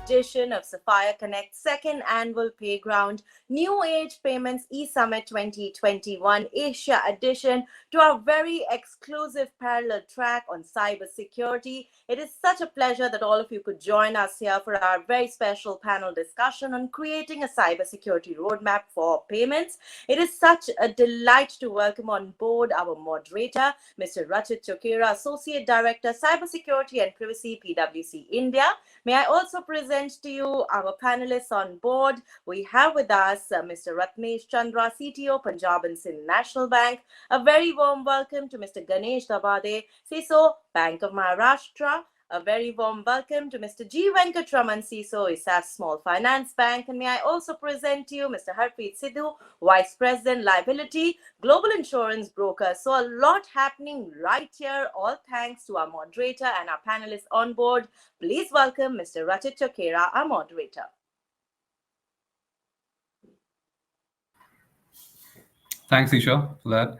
edition of Sapphire Connect's second annual Playground New Age Payments eSummit 2021 Asia edition to our very exclusive parallel track on cybersecurity. It is such a pleasure that all of you could join us here for our very special panel discussion on creating a cybersecurity roadmap for payments. It is such a delight to welcome on board our moderator, Mr. Rachit Chokera, Associate Director, Cybersecurity and Privacy, PwC India. May I also present to you our panelists on board. We have with us Mr. Ratnesh Chandra, CTO, Punjab and Sind National Bank. A very warm welcome to Mr. Ganesh Dabade, CISO, Bank of Maharashtra. A very warm welcome to Mr. G. Venkatraman, CISO, ISAS Small Finance Bank. And may I also present to you Mr. Harpreet Sidhu, Vice President, Liability, Global Insurance Broker. So a lot happening right here, all thanks to our moderator and our panelists on board. Please welcome Mr. Rachit Chokera, our moderator. Thanks, Isha, for that.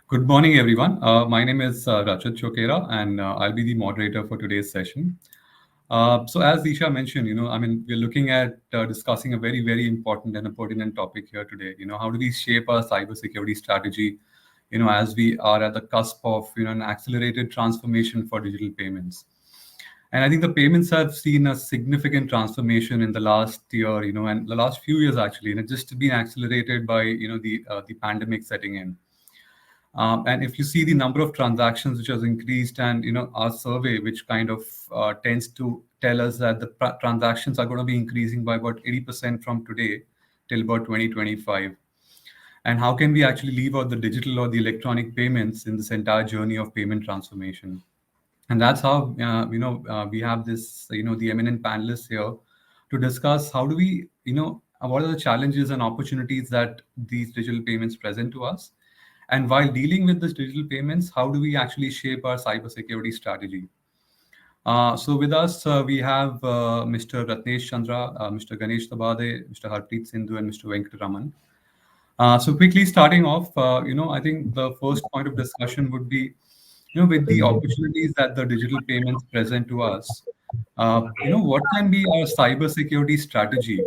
Good morning, everyone. My name is Rachit Chokera, and I'll be the moderator for today's session. So as Isha mentioned, we're looking at discussing a very, very important and a pertinent topic here today. How do we shape our cybersecurity strategy, as we are at the cusp of, an accelerated transformation for digital payments. And I think the payments have seen a significant transformation in the last year, and the last few years actually, and it's just been accelerated by, the pandemic setting in. And if you see the number of transactions which has increased, and our survey, which kind of tends to tell us that the transactions are going to be increasing by about 80% from today till about 2025. And how can we actually leave out the digital or the electronic payments in this entire journey of payment transformation? And that's how we have this the eminent panelists here to discuss how do we what are the challenges and opportunities that these digital payments present to us. And while dealing with these digital payments, how do we actually shape our cybersecurity strategy? So with us, we have Mr. Ratnesh Chandra, Mr. Ganesh Dabade, Mr. Harpreet Sindhu, and Mr. Venkatraman. So quickly starting off, I think the first point of discussion would be, with the opportunities that the digital payments present to us, what can be our cybersecurity strategy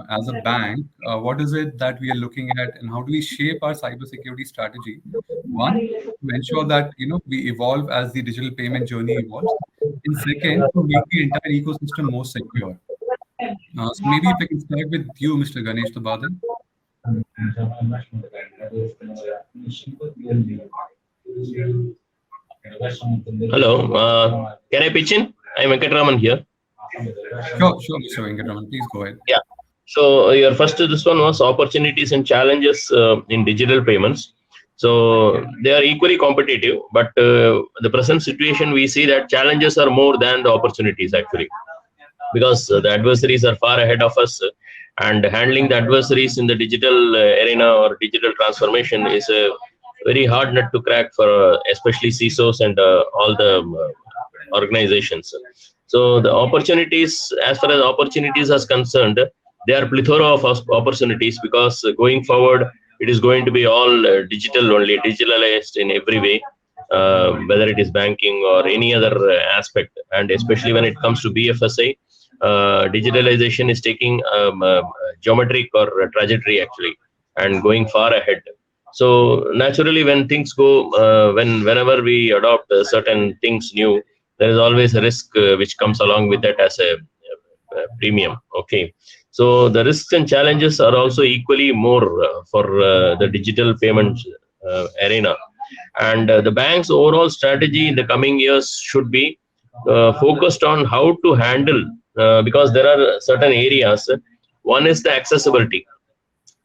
as a bank? What is it that we are looking at, and how do we shape our cybersecurity strategy? One, to ensure that we evolve as the digital payment journey evolves, and second, to make the entire ecosystem more secure. So maybe if I can start with you, Mr. Ganesh Dabade. Hello, can I pitch in? I'm Venkatraman here. Sure, Mr. Venkatraman, please go ahead. Yeah. So your first, this one was opportunities and challenges in digital payments. So they are equally competitive, but the present situation, we see that challenges are more than the opportunities actually, because the adversaries are far ahead of us, and handling the adversaries in the digital arena or digital transformation is a very hard nut to crack for especially CISOs and all the organizations. So the opportunities, as far as opportunities are concerned, there are plethora of opportunities, because going forward, it is going to be all digital only, digitalized in every way, whether it is banking or any other aspect. And especially when it comes to BFSI, digitalization is taking geometric or trajectory actually, and going far ahead. So naturally, when things go, whenever we adopt certain things new, there is always a risk which comes along with that as a premium. Okay, so the risks and challenges are also equally more for the digital payment arena. And the bank's overall strategy in the coming years should be focused on how to handle, because there are certain areas. One is the accessibility.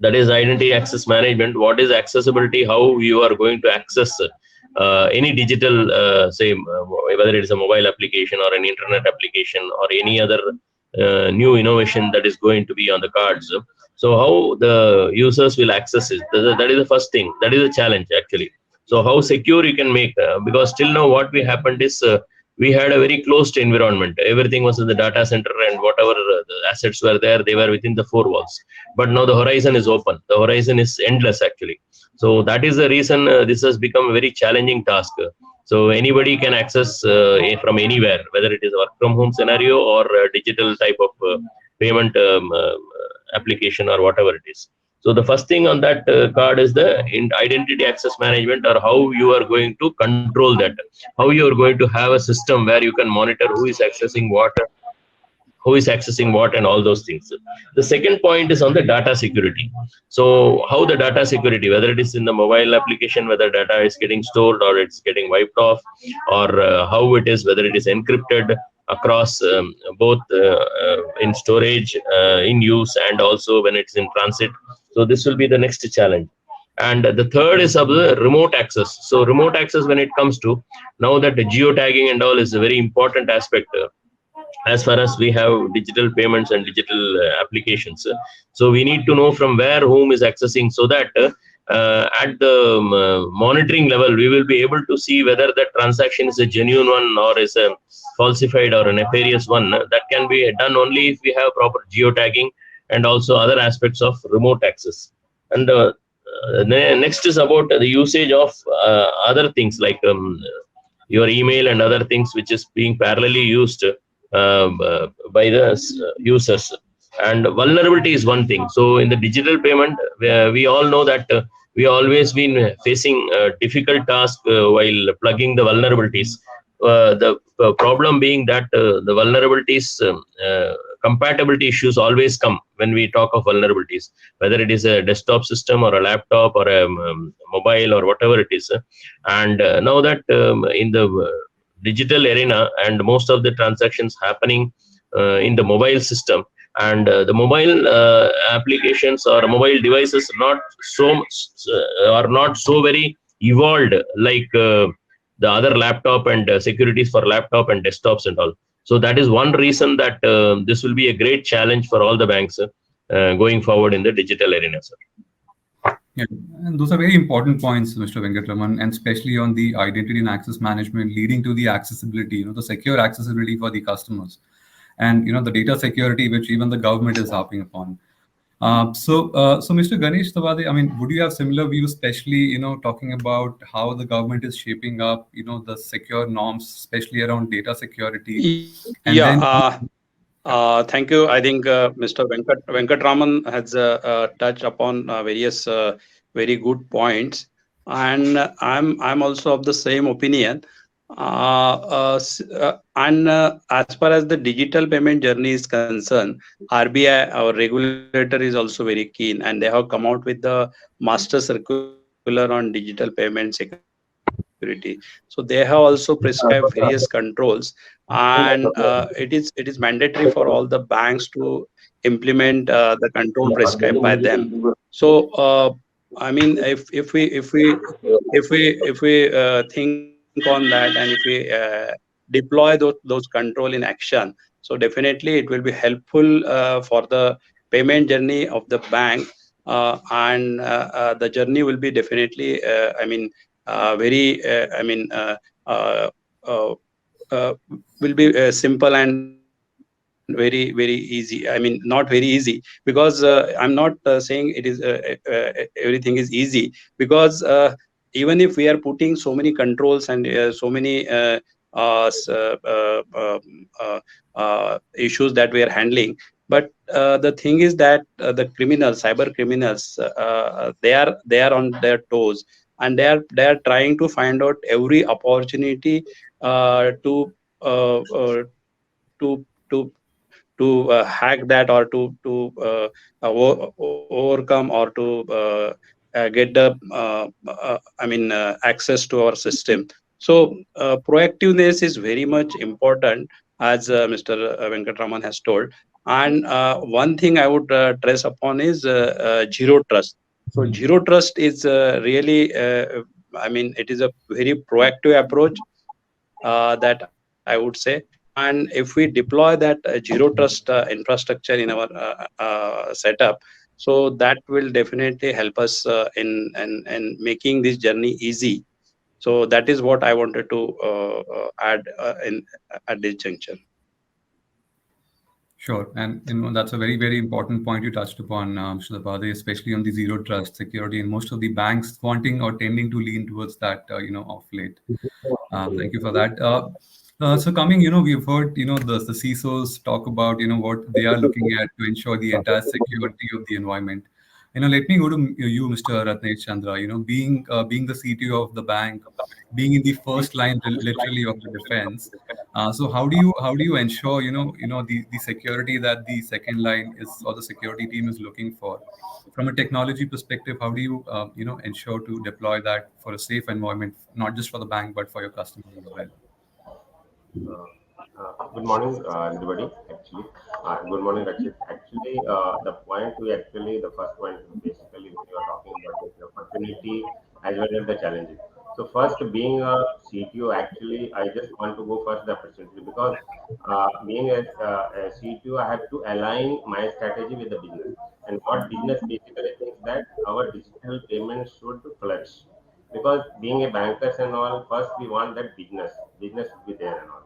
That is identity access management. What is accessibility? How you are going to access any digital, say, whether it is a mobile application or an internet application or any other new innovation that is going to be on the cards. So how the users will access it, that is the first thing. That is a challenge actually. So how secure you can make, because till now what we happened is we had a very closed environment. Everything was in the data center, and whatever the assets were there, they were within the four walls. But now the horizon is open. The horizon is endless actually. So that is the reason this has become a very challenging task. So anybody can access from anywhere, whether it is a work from home scenario or a digital type of payment application or whatever it is. So the first thing on that card is the identity access management, or how you are going to control that, how you are going to have a system where you can monitor who is accessing what and all those things. The second point is on the data security. So how the data security, whether it is in the mobile application, whether data is getting stored or it's getting wiped off, or how it is, whether it is encrypted across both in storage, in use, and also when it's in transit. So this will be the next challenge. And the third is of the remote access. So remote access, when it comes to now that the geotagging and all is a very important aspect as far as we have digital payments and digital applications. So we need to know from where whom is accessing, so that at the monitoring level, we will be able to see whether that transaction is a genuine one or is a falsified or a nefarious one. That can be done only if we have proper geotagging and also other aspects of remote access. And next is about the usage of other things like your email and other things, which is being parallelly used by the users. And vulnerability is one thing. So in the digital payment, we all know that we always been facing a difficult task while plugging the vulnerabilities. The problem being that the vulnerabilities, compatibility issues always come when we talk of vulnerabilities, whether it is a desktop system or a laptop or a mobile or whatever it is. And now that in the digital arena, and most of the transactions happening in the mobile system, and the mobile applications or mobile devices are not so very evolved like the other laptop and securities for laptop and desktops and all. So that is one reason that this will be a great challenge for all the banks going forward in the digital arena, sir. Yeah, and those are very important points, Mr. Venkatraman, and especially on the identity and access management, leading to the accessibility, the secure accessibility for the customers, and the data security, which even the government is harping upon. So Mr. Ganesh Tawade, I mean, would you have similar views, especially talking about how the government is shaping up, the secure norms, especially around data security? And thank you. I think Mr. Venkatraman has touched upon various very good points, and I'm also of the same opinion. And as far as the digital payment journey is concerned, RBI, our regulator, is also very keen, and they have come out with the master circular on digital payment security. So they have also prescribed various controls, and it is mandatory for all the banks to implement the control prescribed by them. So I mean, if we think on that, and if we deploy those control in action, so definitely it will be helpful for the payment journey of the bank, and the journey will be definitely very will be simple and very easy. I mean, not very easy, because I'm not saying it is everything is easy, because even if we are putting so many controls and so many issues that we are handling, but the thing is that the criminals, cyber criminals, they are on their toes, and they are trying to find out every opportunity to hack that, or to overcome, or to get the access to our system. So proactiveness is very much important, as Mr. Venkatraman has told. And one thing I would stress upon is zero trust. So zero trust is really, it is a very proactive approach that I would say. And if we deploy that zero trust infrastructure in our setup, so that will definitely help us in making this journey easy. So that is what I wanted to add at this juncture. Sure, and that's a very important point you touched upon, Mr. Tawade, especially on the zero trust security, and most of the banks wanting or tending to lean towards that, of late. Thank you for that. So coming, we've heard, the CISOs talk about, what they are looking at to ensure the entire security of the environment. Let me go to you, Mr. Ratnesh Chandra. Being the CTO of the bank, being in the first line, literally, of the defense. So how do you ensure, the security that the second line is, or the security team is looking for? From a technology perspective, how do you, ensure to deploy that for a safe environment, not just for the bank, but for your customers as well? Uh, Good morning, everybody. Actually, good morning, Rakshit. Actually, the first point, basically, when you are talking about the opportunity as well as the challenges. So, first, being a CTO, actually, I just want to go first the opportunity because being a CTO, I have to align my strategy with the business. And what business basically thinks that our digital payments should flourish. Because being a bankers and all, first we want that business should be there and all.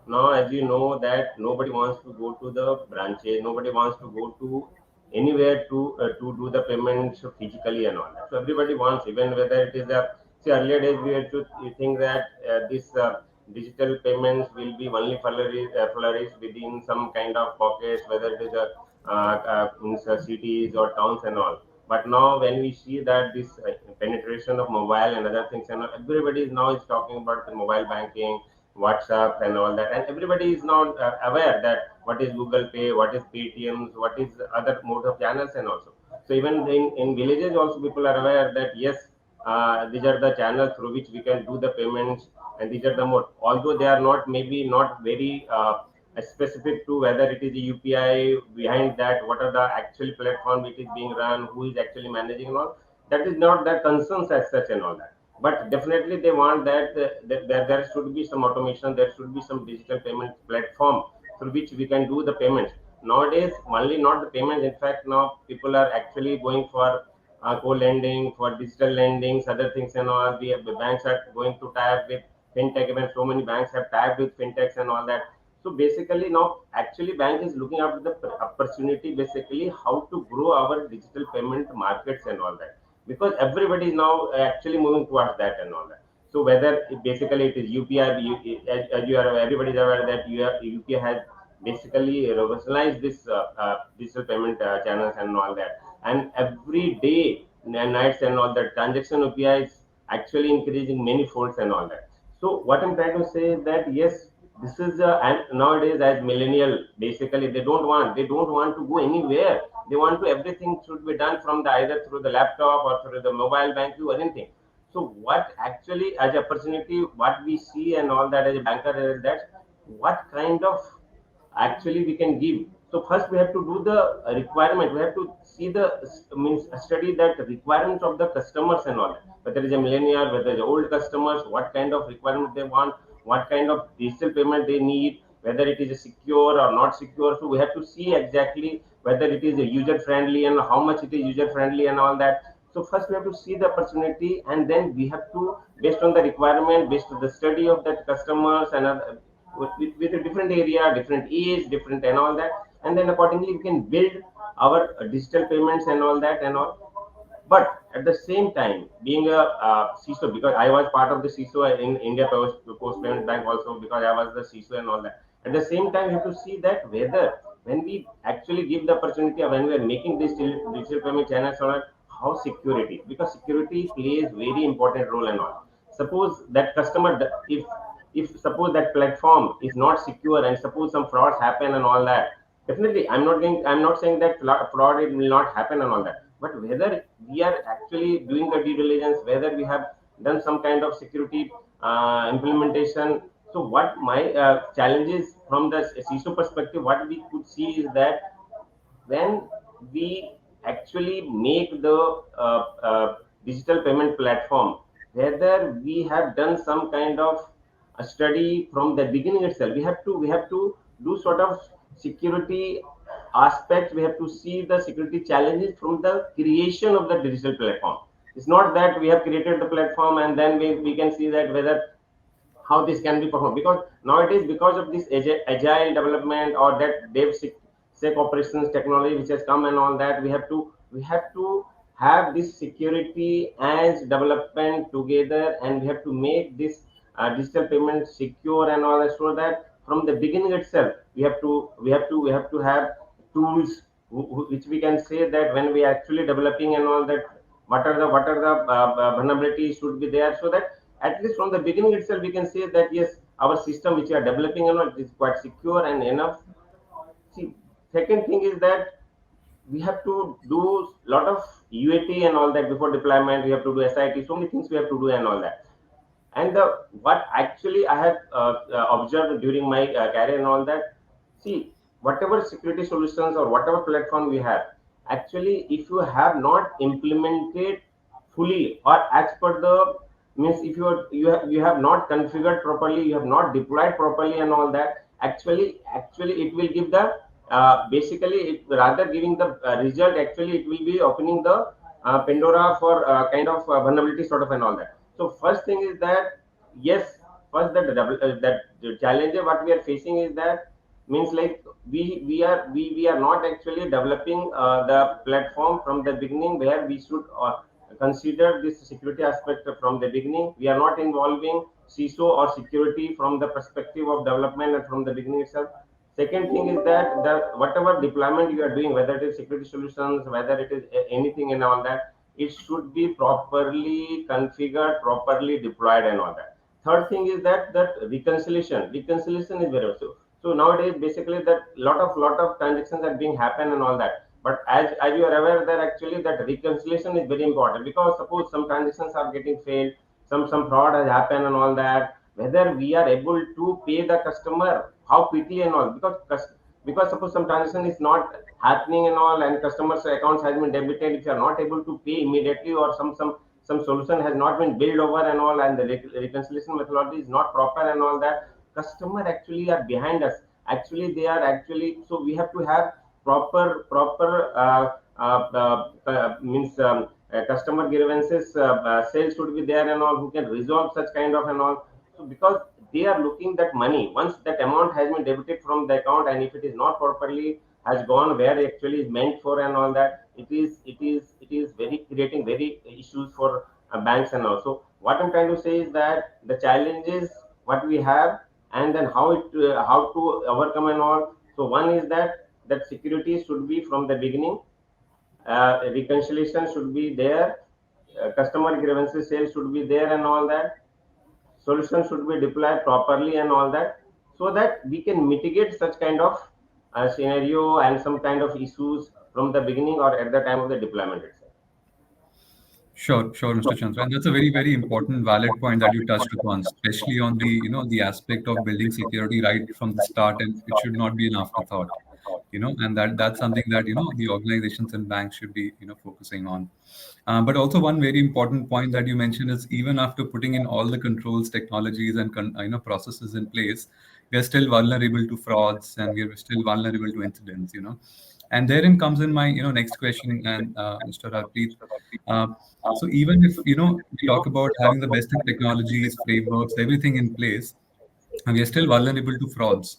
Now, as you know, that nobody wants to go to the branches, nobody wants to go to anywhere to do the payments physically and all that. So everybody wants, even whether it is a, see, earlier days we had to think that this digital payments will be only flourish within some kind of pockets, whether it is a means, cities or towns and all. But now when we see that this penetration of mobile and other things and all, everybody is now is talking about the mobile banking, WhatsApp and all that, and everybody is now aware that what is Google Pay, what is Paytms, what is other mode of channels, and also. So even in villages also people are aware that yes, these are the channels through which we can do the payments, and these are the mode. Although they are not maybe not very specific to whether it is a UPI behind that, what are the actual platform which is being run, who is actually managing and all. That is not their concerns as such and all that, but definitely they want that there should be some automation, there should be some digital payment platform through which we can do the payments. Nowadays only not the payments, in fact now people are actually going for co-lending, for digital lendings, other things and all. The banks are going to tie up with fintech, even so many banks have tied with fintechs and all that. So basically now actually bank is looking at the opportunity, basically how to grow our digital payment markets and all that, because everybody is now actually moving towards that and all that. So whether basically it is UPI, as you are aware, everybody is aware that UPI has basically revolutionized this digital payment channels and all that. And every day, nights and all that, transaction UPI is actually increasing many folds and all that. So what I'm trying to say is that yes, this is and nowadays as millennial, basically they don't want to go anywhere. They want to everything should be done from the either through the laptop or through the mobile banking or anything. So what actually as opportunity, what we see and all that as a banker is that what kind of actually we can give. So first we have to do the requirement. We have to see the means study that requirements of the customers and all. Whether it's a millennial, whether it's old customers, what kind of requirement they want, what kind of digital payment they need, whether it is secure or not secure. So we have to see exactly whether it is user friendly and how much it is user friendly and all that. So first we have to see the opportunity, and then we have to, based on the requirement, based on the study of that customers and with a different area, different age, different and all that, and then accordingly we can build our digital payments and all that and all. But at the same time, being a CISO, because I was part of the CISO in India Post Payment Bank also, because I was the CISO and all that. At the same time, you have to see that whether when we actually give the opportunity or when we are making this digital payment channels or how security, because security plays very important role and all. Suppose that customer, if suppose that platform is not secure and suppose some frauds happen and all that, definitely I'm not saying that fraud it will not happen and all that, but whether we are actually doing the due diligence, whether we have done some kind of security implementation. So what my challenges from the CISO perspective, what we could see is that when we actually make the digital payment platform, whether we have done some kind of a study from the beginning itself. We have to do sort of security aspects. We have to see the security challenges from the creation of the digital platform. It's not that we have created the platform and then we can see that whether how this can be performed, because nowadays because of this agile development or that dev sec operations technology which has come and all that, we have to have this security and development together, and we have to make this digital payments secure and all that, so that from the beginning itself we have to have tools which we can say that when we are actually developing and all that, what are the vulnerabilities should be there, so that at least from the beginning itself we can say that yes, our system which we are developing and all is quite secure and enough. See, second thing is that we have to do lot of UAT and all that before deployment. We have to do SIT, so many things we have to do and all that. And what actually I have observed during my career and all that, see, whatever security solutions or whatever platform we have, actually, if you have not implemented fully or as per the means, if you have not configured properly, you have not deployed properly and all that, actually it will give the basically it rather giving the result, actually it will be opening the Pandora for kind of vulnerability sort of and all that. So first thing is that yes, first that the challenge what we are facing is that means like we are not actually developing the platform from the beginning, where we should consider this security aspect from the beginning. We are not involving CISO or security from the perspective of development and from the beginning itself. Second thing is that the whatever deployment you are doing, whether it is security solutions, whether it is anything and all that, it should be properly configured, properly deployed and all that. Third thing is that reconciliation is very so. So nowadays basically that lot of transactions are being happen and all that. But as you are aware that actually that reconciliation is very important, because suppose some transactions are getting failed, some fraud has happened and all that, whether we are able to pay the customer how quickly and all, because suppose some transaction is not happening and all, and customers accounts has been debited, if you are not able to pay immediately, or some solution has not been built over and all, and the reconciliation methodology is not proper and all that, customer actually are behind us, actually they are actually, so we have to have proper means customer grievances sales should be there and all, who can resolve such kind of and all. So because they are looking that money, once that amount has been debited from the account, and if it is not properly has gone where it actually is meant for and all that, it is very creating very issues for banks and all. So what I'm trying to say is that the challenges what we have, and then how to overcome and all. So one is that security should be from the beginning, reconciliation should be there, customer grievances sales should be there and all that, solution should be deployed properly and all that, so that we can mitigate such kind of scenario and some kind of issues from the beginning or at the time of the deployment itself. Sure, Mr. Chandra. And that's a very, very important, valid point that you touched upon, especially on the aspect of building security right from the start, and it should not be an afterthought, and that's something that, the organizations and banks should be, focusing on. But also one very important point that you mentioned is, even after putting in all the controls, technologies, and processes in place, we are still vulnerable to frauds, and we are still vulnerable to incidents, And therein comes in my, next question, and Mr. Harpreet. So even if, we talk about having the best in technologies, frameworks, everything in place, and we are still vulnerable to frauds.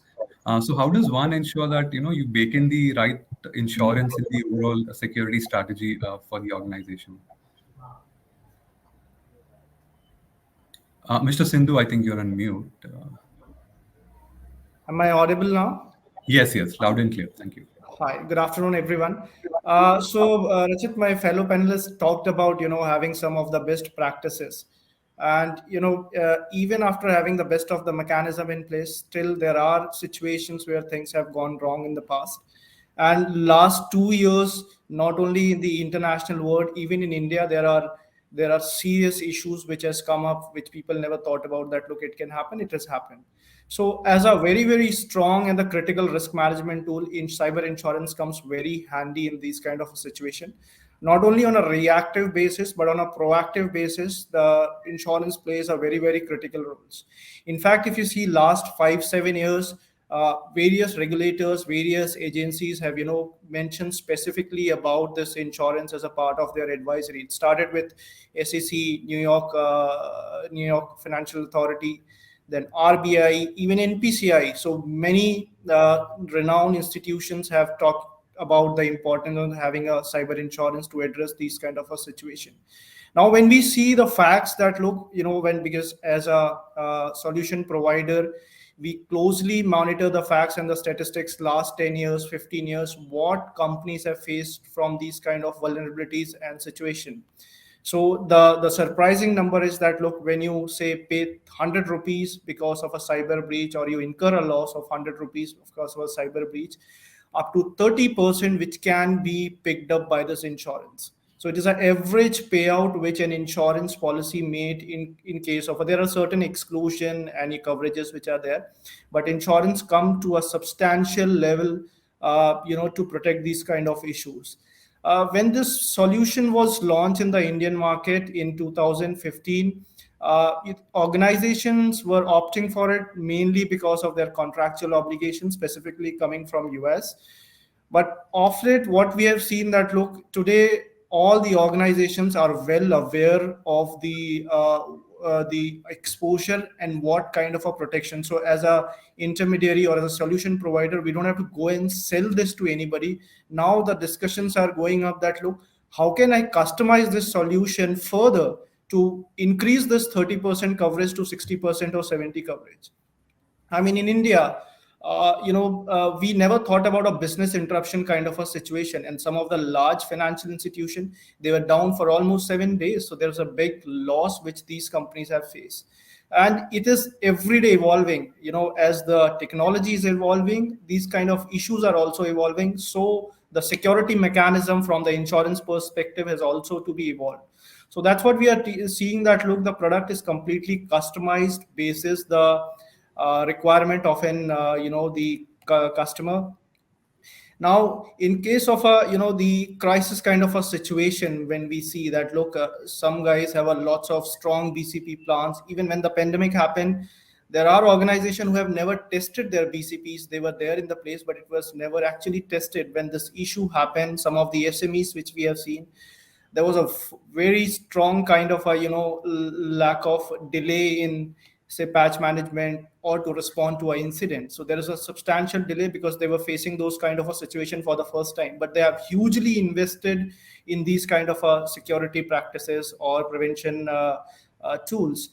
So how does one ensure that, you bake in the right insurance in the overall security strategy for the organization? Mr. Sindhu, I think you're on mute. Am I audible now? Yes, loud and clear. Thank you. Hi, good afternoon, everyone. Rachit, my fellow panelists talked about, having some of the best practices. And, even after having the best of the mechanism in place, still there are situations where things have gone wrong in the past. And last 2 years, not only in the international world, even in India, there are serious issues which has come up, which people never thought about, that look, it can happen, it has happened. So as a very, very strong and the critical risk management tool, in cyber insurance comes very handy in these kind of a situation. Not only on a reactive basis, but on a proactive basis, the insurance plays a very, very critical roles. In fact, if you see last 5-7 years, various regulators, various agencies have, mentioned specifically about this insurance as a part of their advisory. It started with SEC, New York Financial Authority, then RBI, even NPCI. So many renowned institutions have talked about the importance of having a cyber insurance to address these kind of a situation. Now, when we see the facts that look, because as a solution provider, we closely monitor the facts and the statistics last 10 years, 15 years, what companies have faced from these kind of vulnerabilities and situation. So the surprising number is that, look, when you say pay 100 rupees because of a cyber breach, or you incur a loss of 100 rupees because of a cyber breach, up to 30% which can be picked up by this insurance. So it is an average payout which an insurance policy made in case of, there are certain exclusion and coverages which are there, but insurance come to a substantial level, to protect these kind of issues. When this solution was launched in the Indian market in 2015, organizations were opting for it mainly because of their contractual obligations, specifically coming from US. But of late, what we have seen that, look, today all the organizations are well aware of the exposure and what kind of a protection. So as a intermediary or as a solution provider, we don't have to go and sell this to anybody. Now the discussions are going up that, look, how can I customize this solution further to increase this 30% coverage to 60% or 70% coverage? I mean, in India, we never thought about a business interruption kind of a situation, and some of the large financial institutions, they were down for almost 7 days. So there's a big loss which these companies have faced, and it is every day evolving. As the technology is evolving, these kind of issues are also evolving. So the security mechanism from the insurance perspective has also to be evolved. So that's what we are seeing, that, look, the product is completely customized basis the requirement of the customer. Now, in case of the crisis kind of a situation, when we see that, look, some guys have lots of strong BCP plans. Even when the pandemic happened, there are organizations who have never tested their BCPs. They were there in the place, but it was never actually tested. When this issue happened, some of the SMEs which we have seen, there was a very strong kind of a lack of delay in, say, patch management or to respond to an incident. So there is a substantial delay because they were facing those kind of a situation for the first time, but they have hugely invested in these kind of security practices or prevention tools.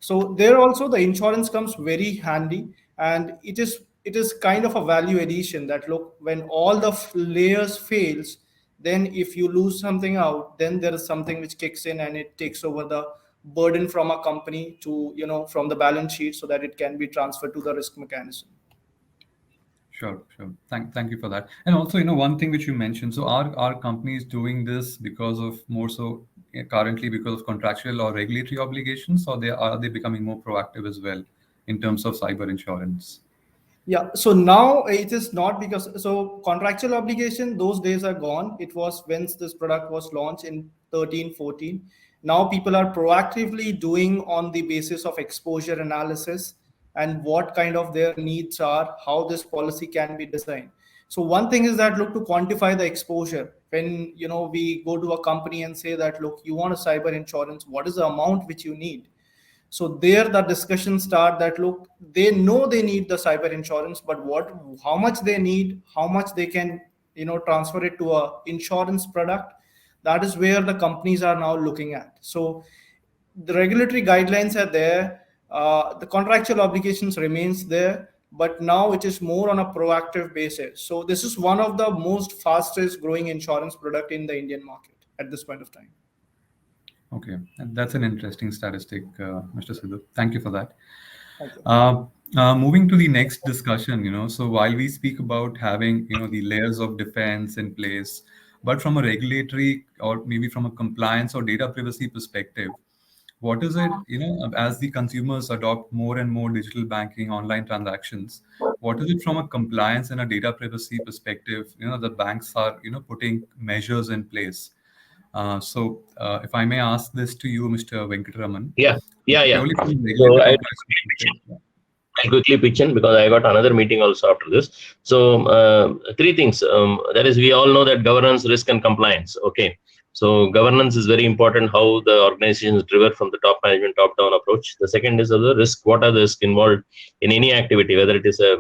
So there also the insurance comes very handy, and it is kind of a value addition that, look, when all the layers fails, then if you lose something out, then there is something which kicks in and it takes over the burden from a company to, from the balance sheet, so that it can be transferred to the risk mechanism. Sure. Thank you for that. And also, one thing which you mentioned, so are companies doing this because of more so currently because of contractual or regulatory obligations, or are they becoming more proactive as well in terms of cyber insurance? Yeah, so now it is not because, so contractual obligation, those days are gone. It was when this product was launched in 13, 14. Now people are proactively doing on the basis of exposure analysis and what kind of their needs are, how this policy can be designed. So one thing is that, look, to quantify the exposure. When we go to a company and say that, look, you want a cyber insurance, what is the amount which you need? So there the discussions start that, look, they know they need the cyber insurance, but how much they need, how much they can transfer it to a insurance product. That is where the companies are now looking at. So the regulatory guidelines are there, the contractual obligations remains there, but now it is more on a proactive basis. So this is one of the most fastest growing insurance product in the Indian market at this point of time. Okay, and that's an interesting statistic, Mr. Sidhu. Thank you for that. Thank you. Moving to the next discussion, so while we speak about having, the layers of defense in place, but from a regulatory or maybe from a compliance or data privacy perspective, what is it, as the consumers adopt more and more digital banking, online transactions, what is it from a compliance and a data privacy perspective, the banks are, putting measures in place? So if I may ask this to you, Mr. Venkataraman. Yeah. So I'll quickly pitch in because I got another meeting also after this. So three things. That is, we all know that governance, risk, and compliance. Okay. So governance is very important, how the organization is driven from the top management, top-down approach. The second is the risk. What are the risks involved in any activity, whether it is a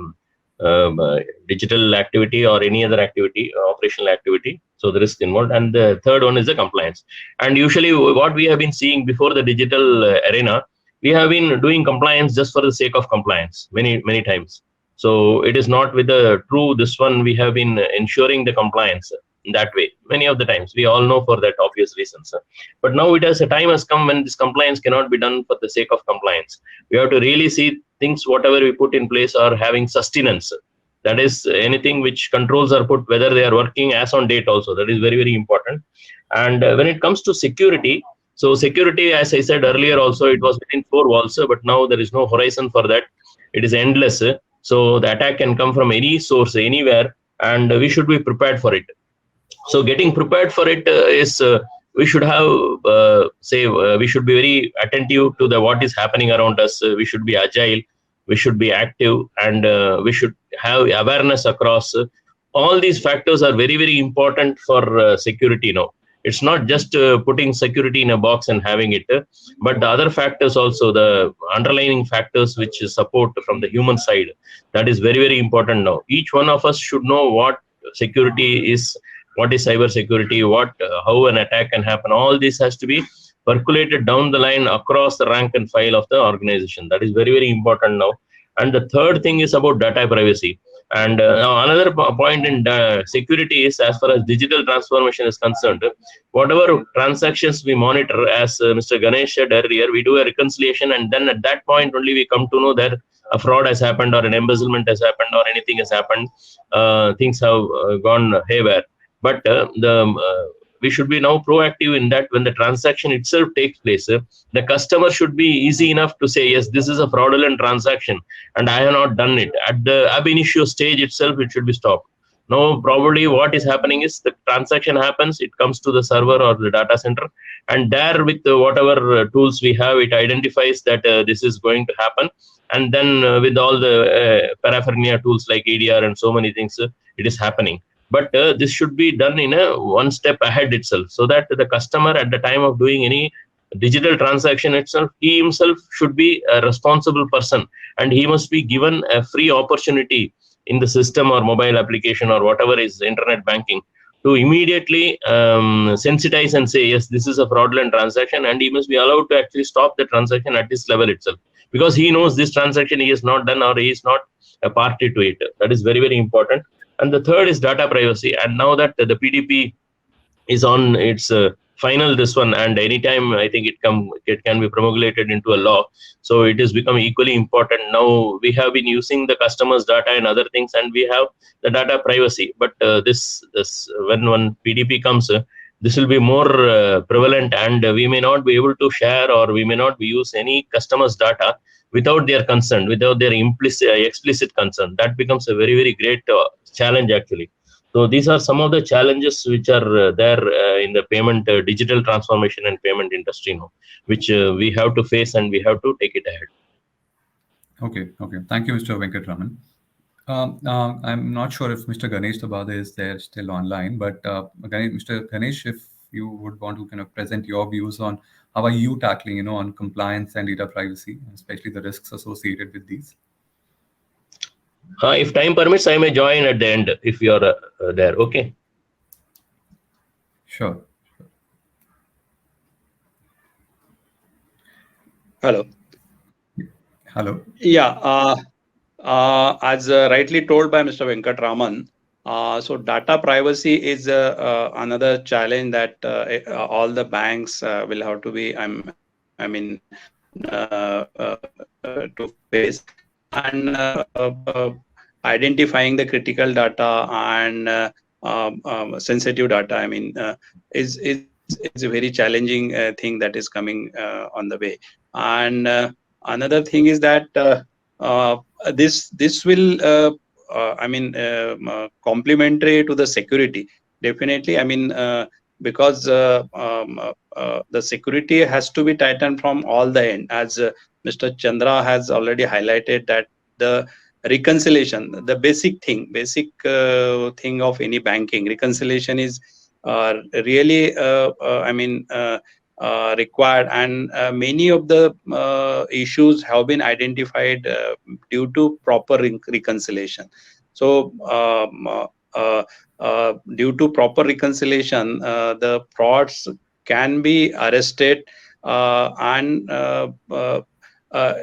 digital activity or any other activity, operational activity. So the risk involved. And the third one is the compliance. And usually what we have been seeing before the digital arena, we have been doing compliance just for the sake of compliance many times. So it is not with the true this one. We have been ensuring the compliance that way many of the times. We all know for that obvious reasons. But now a time has come when this compliance cannot be done for the sake of compliance. We have to really see things, whatever we put in place, are having sustenance. That is, anything which controls are put, whether they are working as on date also. That is very important. And when it comes to security, so security, as I said earlier also, it was within 4 walls, but now there is no horizon for that. It is endless. So the attack can come from any source, anywhere, and we should be prepared for it. So getting prepared for it is we should have we should be very attentive to what is happening around us. We should be agile, we should be active, and we should have awareness across. All these factors are very important for security now. It's not just putting security in a box and having it, but the other factors also, the underlying factors which support from the human side, that is very important now. Each one of us should know what security is, what is cyber security, how an attack can happen. All this has to be percolated down the line across the rank and file of the organization. That is very important now. And the third thing is about data privacy. And another point in security is, as far as digital transformation is concerned, whatever transactions we monitor, as Mr. Ganesh said earlier, we do a reconciliation, and then at that point only we come to know that a fraud has happened, or an embezzlement has happened, or anything has happened. Things have gone haywire. But we should be now proactive in that when the transaction itself takes place, the customer should be easy enough to say, yes, this is a fraudulent transaction and I have not done it. At the ab initio stage itself, it should be stopped. Now, probably what is happening is the transaction happens, it comes to the server or the data center, and there with whatever tools we have, it identifies that this is going to happen. And then with all the paraphernalia tools like ADR and so many things, it is happening. But this should be done in a one step ahead itself, so that the customer at the time of doing any digital transaction itself, he himself should be a responsible person, and he must be given a free opportunity in the system or mobile application or whatever is internet banking to immediately sensitize and say, yes, this is a fraudulent transaction, and he must be allowed to actually stop the transaction at this level itself, because he knows this transaction he has not done, or he is not a party to it. That is very important. And the third is data privacy. And now that the PDP is on its final this one, and anytime I think it can be promulgated into a law, so it has become equally important. Now we have been using the customers' data and other things, and we have the data privacy. But this when one PDP comes, this will be more prevalent, and we may not be able to share, or we may not be use any customers' data without their consent, without their explicit consent. That becomes a very great challenge actually. So these are some of the challenges which are there in the payment digital transformation and payment industry now, which we have to face, and we have to take it ahead. Okay. Thank you, Mr. Venkatraman. I'm not sure if Mr. Ganesh Tabade is there still online, but Mr. Ganesh, if you would want to kind of present your views on how are you tackling, on compliance and data privacy, especially the risks associated with these. If time permits, I may join at the end if you are there. Okay. Sure. Hello. Yeah. As rightly told by Mr. Venkatraman, so data privacy is another challenge that all the banks will have to be, to face. And identifying the critical data and sensitive data, is a very challenging thing that is coming on the way. And another thing is that this will complementary to the security, definitely. Because the security has to be tightened from all the end, as Mr. Chandra has already highlighted, that the reconciliation, the basic thing of any banking, reconciliation is really required, and many of the issues have been identified due to proper reconciliation. So due to proper reconciliation, the frauds can be arrested, and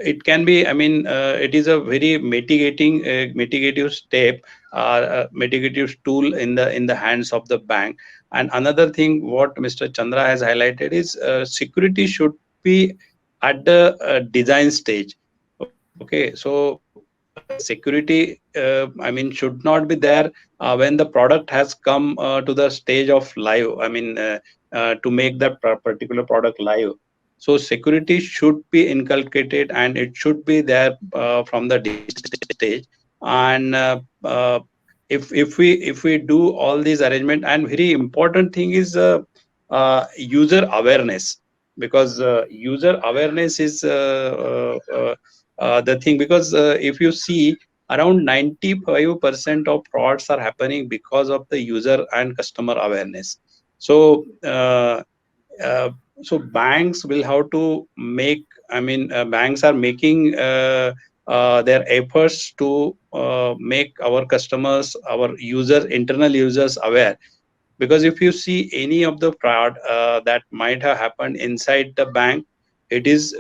it can be, I mean, it is a very mitigative step, mitigative tool in the hands of the bank. And another thing what Mr. Chandra has highlighted is security should be at the design stage. Okay, so security, I mean, should not be there when the product has come to the stage of live. I mean, to make that particular product live. So security should be inculcated, and it should be there from the stage. And if we do all these arrangement, and very important thing is user awareness, because user awareness is the thing, because if you see, around 95% of frauds are happening because of the user and customer awareness. So uh, so banks will have to make, I mean, banks are making their efforts to make our customers, our users, internal users aware. Because if you see any of the fraud that might have happened inside the bank, it is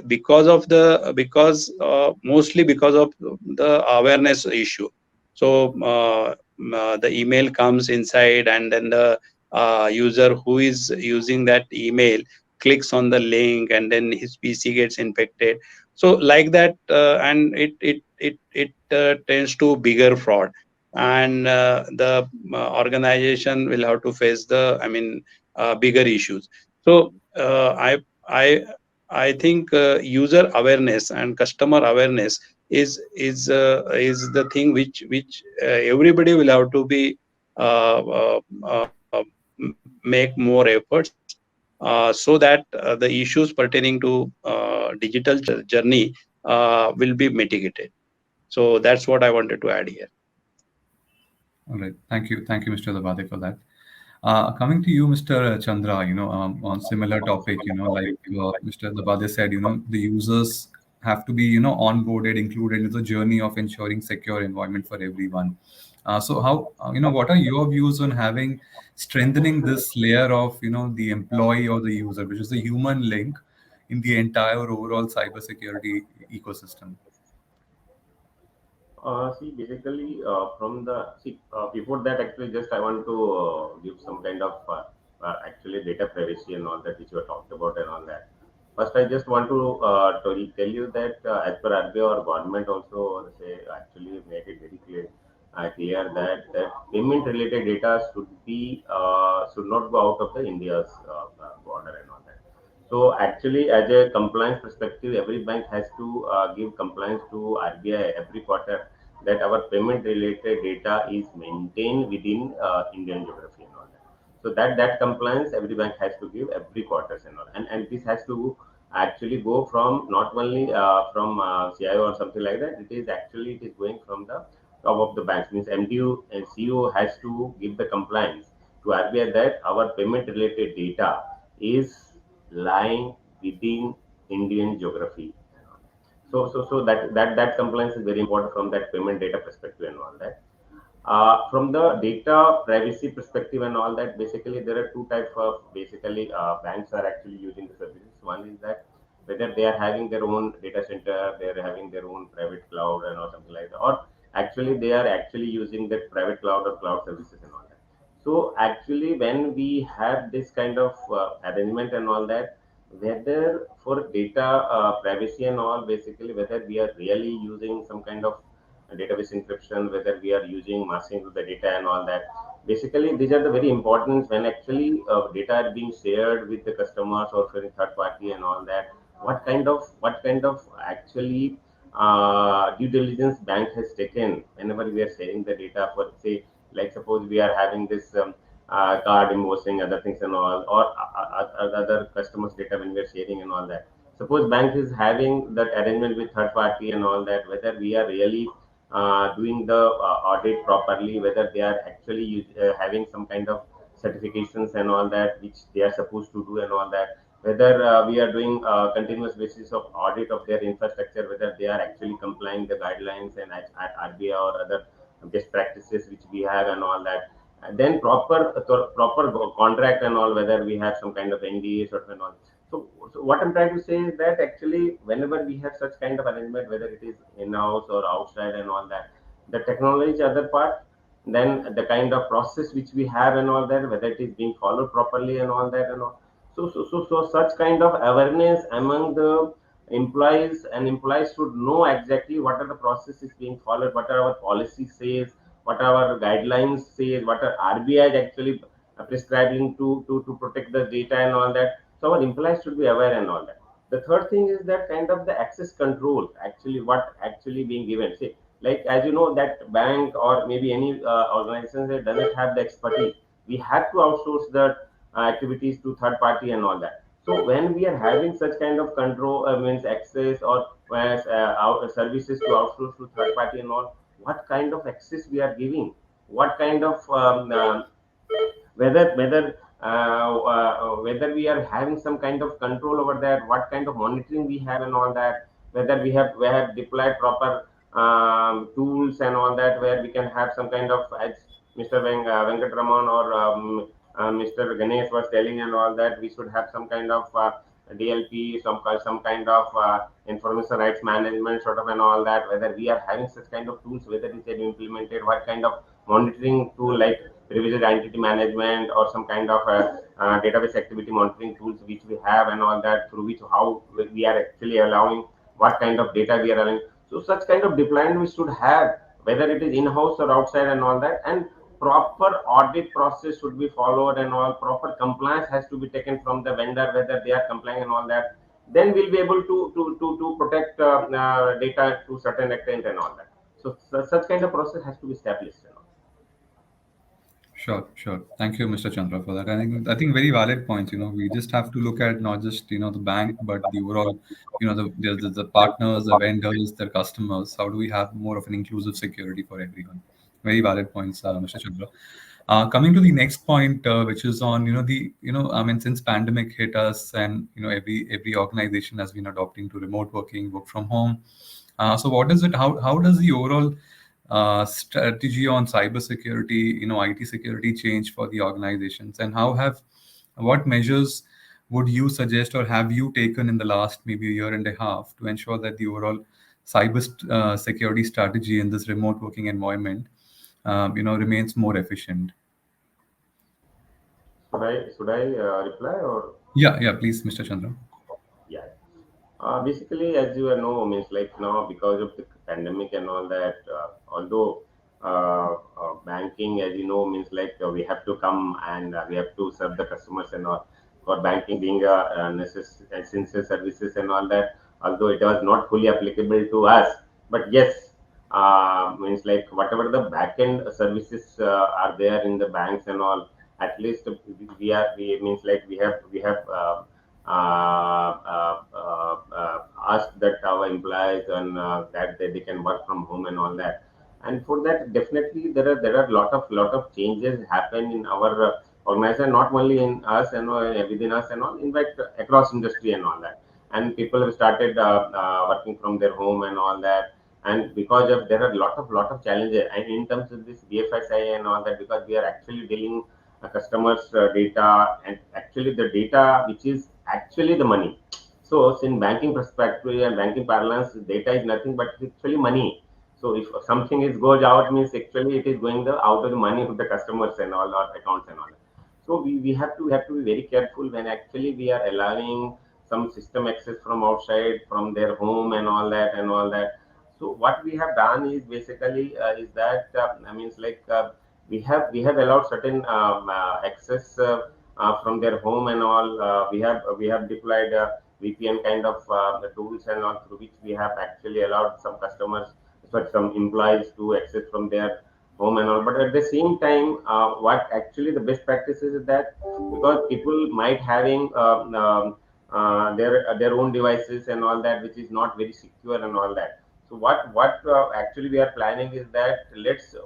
mostly because of the awareness issue. So the email comes inside, and then the user who is using that email clicks on the link, and then his PC gets infected. So like that, and it tends to bigger fraud. And the organization will have to face the, I mean, bigger issues. So I think user awareness and customer awareness is the thing which everybody will have to be make more efforts, so that the issues pertaining to digital journey will be mitigated. So that's what I wanted to add here. All right. Thank you, Mr. Labade, for that. Coming to you, Mr. Chandra, on similar topic, like Mr. Labade said, the users have to be, onboarded, included in the journey of ensuring secure environment for everyone. So how, what are your views on strengthening this layer of, the employee or the user, which is the human link in the entire overall cybersecurity ecosystem? Basically, before that, actually, just I want to give some kind of actually data privacy and all that which you were talked about and all that. First, I just want to tell you that as per RBI or government also say actually make it very clear that payment related data should not go out of the India's border and all that. So actually, as a compliance perspective, every bank has to give compliance to RBI every quarter that our payment related data is maintained within Indian geography and all that. So that compliance every bank has to give every quarters and all, and this has to actually go from not only from CIO or something like that. It is going from the top of the banks. Means MDU and CEO has to give the compliance to RBI that our payment related data is lying within Indian geography. So that compliance is very important from that payment data perspective and all that. From the data privacy perspective and all that, basically there are two types of basically banks are actually using the services. One is that whether they are having their own data center, they are having their own private cloud and or something like that, or actually they are actually using that private cloud or cloud services and all that. So actually, when we have this kind of arrangement and all that, whether for data privacy and all, basically whether we are really using some kind of database encryption, whether we are using masking of the data and all that. Basically, these are the very important when actually data are being shared with the customers or for a third party and all that. What kind of actually due diligence bank has taken whenever we are sharing the data for, say, like suppose we are having this card invoicing, other things and all, or other customers data when we are sharing and all that. Suppose bank is having that arrangement with third party and all that, whether we are really doing the audit properly, whether they are actually having some kind of certifications and all that which they are supposed to do and all that. whether we are doing continuous basis of audit of their infrastructure, whether they are actually complying the guidelines and at RBI or other best practices which we have and all that. And then proper contract and all, whether we have some kind of NDAs or and all. So what I'm trying to say is that actually whenever we have such kind of arrangement, whether it is in-house or outside and all that, the technology other part, then the kind of process which we have and all that, whether it is being followed properly and all that and all. So such kind of awareness among the employees, and employees should know exactly what are the processes being followed, what are our policy says, what our guidelines says, what are RBI is actually prescribing to protect the data and all that. So our employees should be aware and all that. The third thing is that kind of the access control, actually what actually being given. See, like as you know that bank or maybe any organization that doesn't have the expertise, we have to outsource the activities to third party and all that. So when we are having such kind of control, means access or services to outsource to third party and all, what kind of access we are giving, what kind of whether we are having some kind of control over that, what kind of monitoring we have and all that, whether we have deployed proper tools and all that, where we can have some kind of, as Mr. Venkatraman or Mr. Ganesh was telling and all that, we should have some kind of DLP, some kind of information rights management sort of and all that, whether we are having such kind of tools, whether it's implemented, what kind of monitoring tool like revision identity management or some kind of database activity monitoring tools which we have and all that, through which how we are actually allowing, what kind of data we are allowing. So such kind of deployment we should have, whether it is in-house or outside and all that, and proper audit process should be followed and all, proper compliance has to be taken from the vendor, whether they are complying and all that. Then we'll be able to protect data to certain extent and all that. So such kind of process has to be established and all. Sure, sure. Thank you, Mr. Chandra, for that. I think very valid points. We just have to look at not just the bank, but the overall, the partners, the vendors, their customers. How do we have more of an inclusive security for everyone? Very valid points, Mr. Chandra. Coming to the next point, which is on I mean, since pandemic hit us, and every organization has been adopting to remote working, work from home. So what is it? How does the overall strategy on cybersecurity, IT security change for the organizations, and what measures would you suggest or have you taken in the last maybe a year and a half to ensure that the overall cyber security strategy in this remote working environment, remains more efficient? Should I reply or? Yeah, please, Mr. Chandra. Yeah. Basically, as you know, means like now because of the pandemic and all that, although banking, as you know, means like we have to come and we have to serve the customers and all. For banking being a essential services and all that, although it was not fully applicable to us, but yes, means like whatever the backend services are there in the banks and all, at least we means like we have asked that our employees and that they can work from home and all that. And for that, definitely there are lot of changes happen in our organization, not only in us and within us and all, in fact across industry and all that. And people have started working from their home and all that. And because of there are lot of challenges, and in terms of this BFSI and all that, because we are actually dealing customers' data, and actually the data which is actually the money. So, in banking perspective and banking parlance, data is nothing but actually money. So, if something is goes out, means actually it is going out of the money of the customers and all, our accounts and all. So we have to be very careful when actually we are allowing some system access from outside, from their home and all that and all that. So what we have done is basically is that I mean, like we have allowed certain access from their home and all. We have deployed VPN kind of the tools and all, through which we have actually allowed some customers, but some employees to access from their home and all. But at the same time, what actually the best practices is that, because people might having their own devices and all that, which is not very secure and all that. So what actually we are planning is that, let's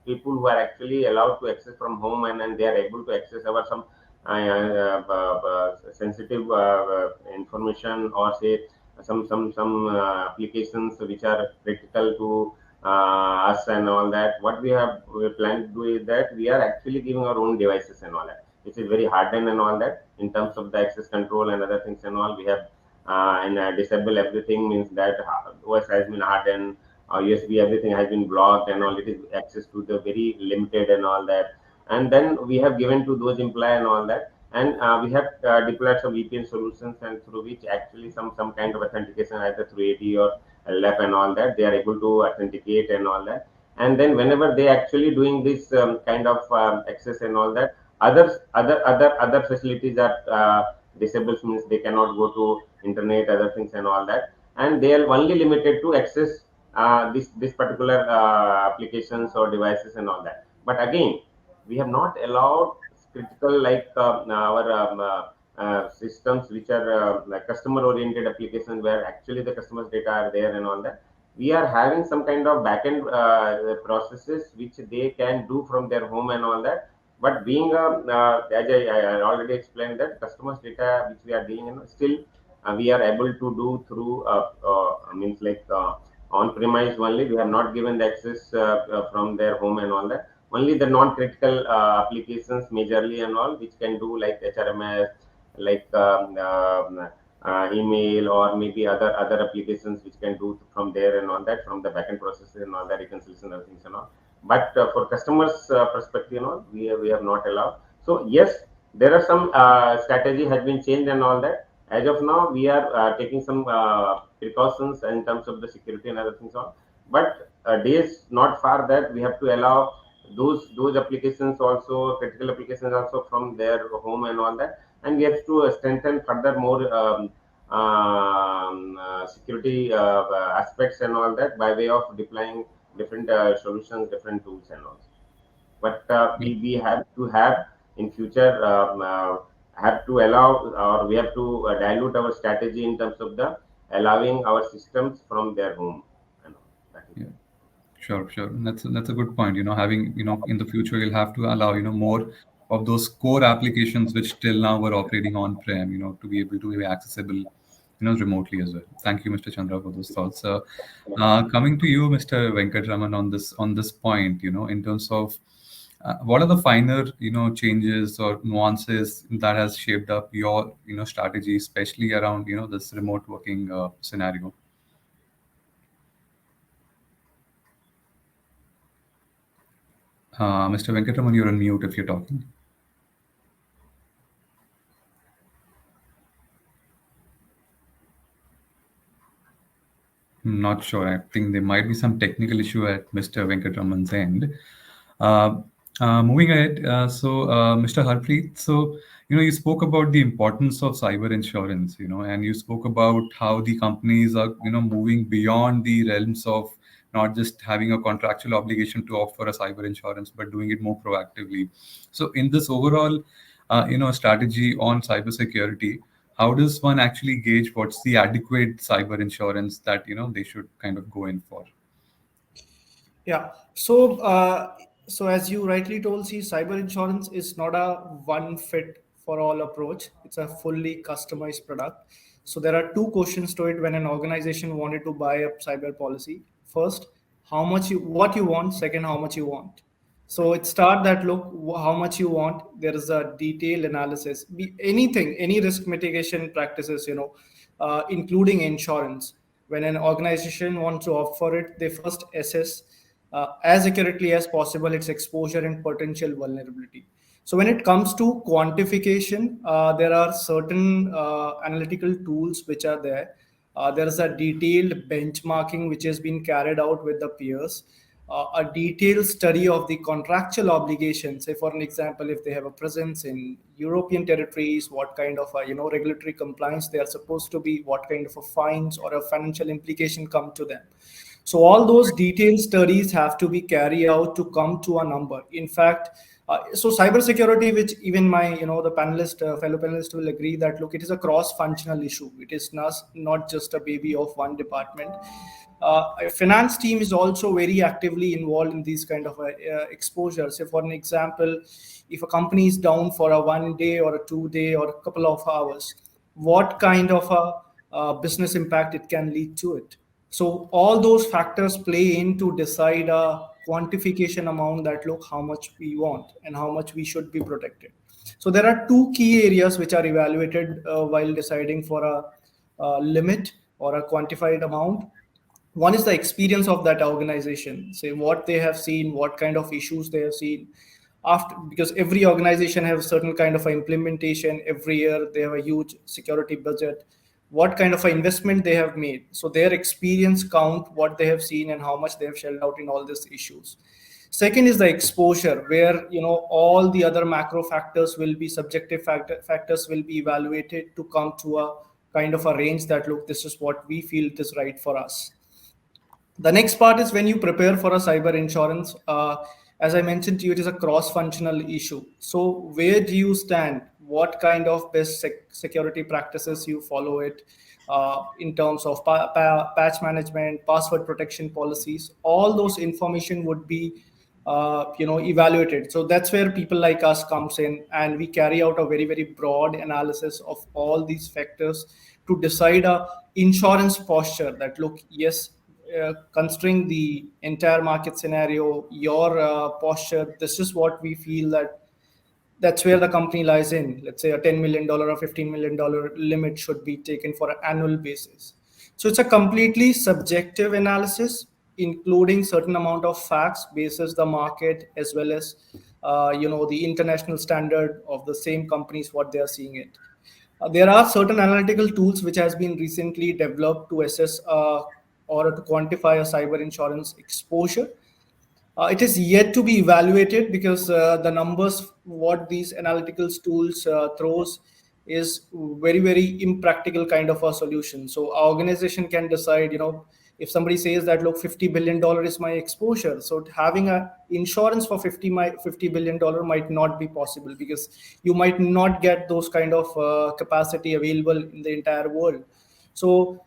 people who are actually allowed to access from home, and they are able to access our some sensitive information, or say some applications which are critical to us and all that, what we plan to do is that we are actually giving our own devices and all that, which is very hardened and all that in terms of the access control and other things and all. We have and disable everything means that OS has been hardened, USB everything has been blocked and all. It is access to the very limited and all that. And then we have given to those employee and all that, and we have deployed some VPN solutions, and through which actually some kind of authentication either through AD or LF and all that, they are able to authenticate and all that. And then whenever they actually doing this kind of access and all that, other facilities are disabled, means they cannot go to internet, other things and all that, and they are only limited to access this particular applications or devices and all that. But again, we have not allowed critical like our systems which are like customer oriented applications, where actually the customers data are there and all that. We are having some kind of backend processes which they can do from their home and all that. But being as I already explained, that customers data which we are dealing in, still we are able to do through means like on premise only. We have not given the access from their home and all that. Only the non-critical applications majorly and all, which can do like HRMS, like email, or maybe other applications which can do from there and all that, from the backend processes and all that, reconciliation and things and all. But for customers perspective and all, we have not allowed. So yes, there are some strategy has been changed and all that. As of now, we are taking some precautions in terms of the security and other things on. But days not far that we have to allow those applications also, critical applications also, from their home and all that. And we have to strengthen further more security aspects and all that, by way of deploying different solutions, different tools and all. But we have to have in future have to allow, or we have to dilute our strategy in terms of the allowing our systems from their home and all. That is Sure. That's a good point. Having, in the future, you'll have to allow, more of those core applications which till now were operating on-prem, to be able to be accessible, remotely as well. Thank you, Mr. Chandra, for those thoughts. Coming to you, Mr. Venkatraman, on this point, in terms of what are the finer, changes or nuances that has shaped up your, strategy, especially around, this remote working scenario? Mr. Venkatraman, you're on mute if you're talking. I'm not sure. I think there might be some technical issue at Mr. Venkatraman's end. Moving ahead, Mr. Harpreet, so you spoke about the importance of cyber insurance, and you spoke about how the companies are, moving beyond the realms of not just having a contractual obligation to offer a cyber insurance, but doing it more proactively. So in this overall, strategy on cybersecurity, how does one actually gauge what's the adequate cyber insurance that, they should kind of go in for? Yeah. So as you rightly told, see, cyber insurance is not a one fit for all approach. It's a fully customized product. So there are two questions to it when an organization wanted to buy a cyber policy. First, what you want. Second, how much you want. So it start that look how much you want. There is a detailed analysis. Any risk mitigation practices, including insurance. When an organization wants to offer it, they first assess as accurately as possible its exposure and potential vulnerability. So when it comes to quantification, there are certain analytical tools which are there. There is a detailed benchmarking which has been carried out with the peers. A detailed study of the contractual obligations. Say, for an example, if they have a presence in European territories, what kind of regulatory compliance they are supposed to be, what kind of a fines or a financial implication come to them. So all those detailed studies have to be carried out to come to a number. In fact, So cybersecurity, which even my the panelist fellow panelists will agree that look, it is a cross-functional issue. It is not just a baby of one department. A finance team is also very actively involved in these kind of exposures. Say for an example, if a company is down for a 1 day or a 2 day or a couple of hours, what kind of a business impact it can lead to it. So all those factors play in to decide a quantification amount that look how much we want and how much we should be protected. So there are two key areas which are evaluated while deciding for a limit or a quantified amount. One is the experience of that organization, say what they have seen, what kind of issues they have seen after, because every organization has certain kind of a implementation. Every year they have a huge security budget, what kind of a investment they have made, so their experience count what they have seen and how much they have shelled out in all these issues. Second is the exposure, where all the other macro factors will be subjective factors will be evaluated to come to a kind of a range that look, this is what we feel it is right for us. The next part is when you prepare for a cyber insurance. As I mentioned to you, it is a cross-functional issue. So where do you stand? What kind of best security practices you follow it in terms of patch management, password protection policies? All those information would be evaluated. So that's where people like us comes in, and we carry out a very, very broad analysis of all these factors to decide a insurance posture that look, yes, considering the entire market scenario, your posture, this is what we feel that's where the company lies in. Let's say a $10 million or $15 million limit should be taken for an annual basis. So it's a completely subjective analysis, including certain amount of facts basis the market as well as the international standard of the same companies, what they are seeing it. There are certain analytical tools which has been recently developed to assess or to quantify a cyber insurance exposure. It is yet to be evaluated because the numbers what these analytical tools throws is very, very impractical kind of a solution. So our organization can decide, if somebody says that look, $50 billion is my exposure, so having a insurance for $50 billion might not be possible, because you might not get those kind of capacity available in the entire world. So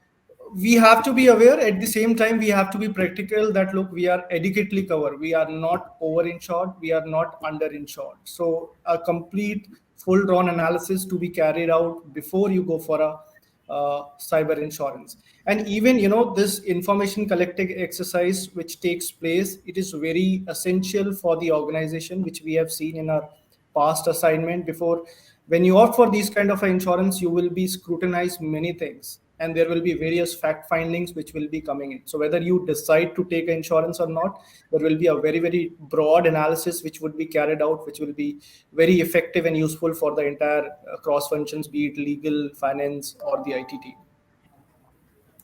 we have to be aware. At the same time, we have to be practical that look, we are adequately covered, we are not over insured, we are not under insured. So a complete full drawn analysis to be carried out before you go for a cyber insurance. And even this information collecting exercise which takes place, it is very essential for the organization, which we have seen in our past assignment. Before, when you opt for these kind of insurance, you will be scrutinized many things, and there will be various fact findings which will be coming in. So whether you decide to take insurance or not, there will be a very, very broad analysis which would be carried out, which will be very effective and useful for the entire cross functions, be it legal, finance, or the IT team.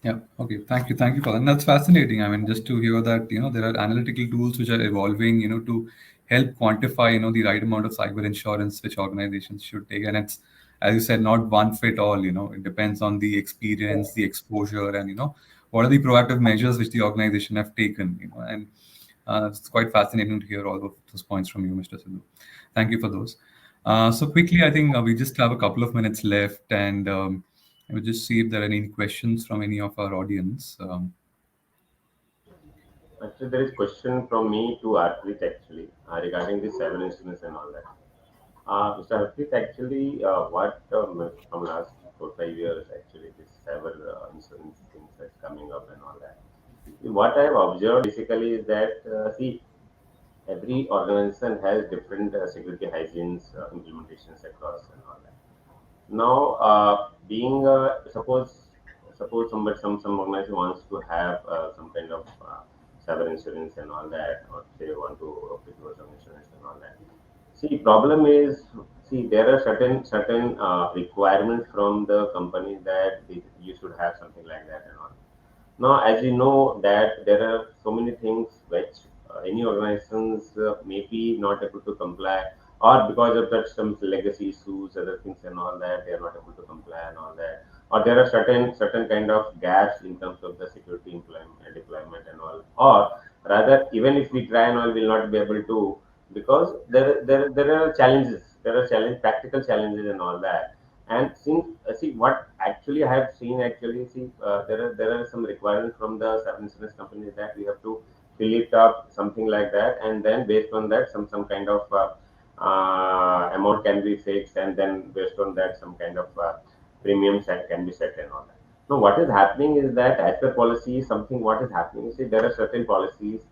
Yeah. Okay. Thank you. Thank you for that. And that's fascinating. I mean, just to hear that, there are analytical tools which are evolving, to help quantify, the right amount of cyber insurance which organizations should take. And it's, as you said, not one fit all, it depends on the experience, the exposure, and, what are the proactive measures which the organization have taken, and it's quite fascinating to hear all of those points from you, Mr. Sidhu. Thank you for those. So quickly, I think we just have a couple of minutes left, and we'll just see if there are any questions from any of our audience. Actually, there is a question from me to Arpit actually regarding the cyber insurance and all that. Mr. Harpreet, actually, what from last 4-5 years, actually, this cyber insurance things that's coming up and all that. What I have observed basically is that, see, every organization has different security hygienes implementations across and all that. Now, being suppose some organization wants to have some kind of cyber insurance and all that, or they want to procure some insurance and all that. See, problem is, there are certain requirements from the company that you should have something like that and all. Now, as you know, that there are so many things which any organizations may be not able to comply, or because of that some legacy issues, other things and all that, they are not able to comply and all that. Or there are certain kind of gaps in terms of the security deployment and all. Or rather, even if we try and all, we'll not be able to because there are challenges, practical challenges and all that. And since see what actually I have seen, actually see there are some requirements from the insurance companies that we have to fill it up something like that, and then based on that some kind of amount can be fixed, and then based on that some kind of premiums can be set and all that. Now what is happening is that as per policy something, what is happening is, see, there are certain policies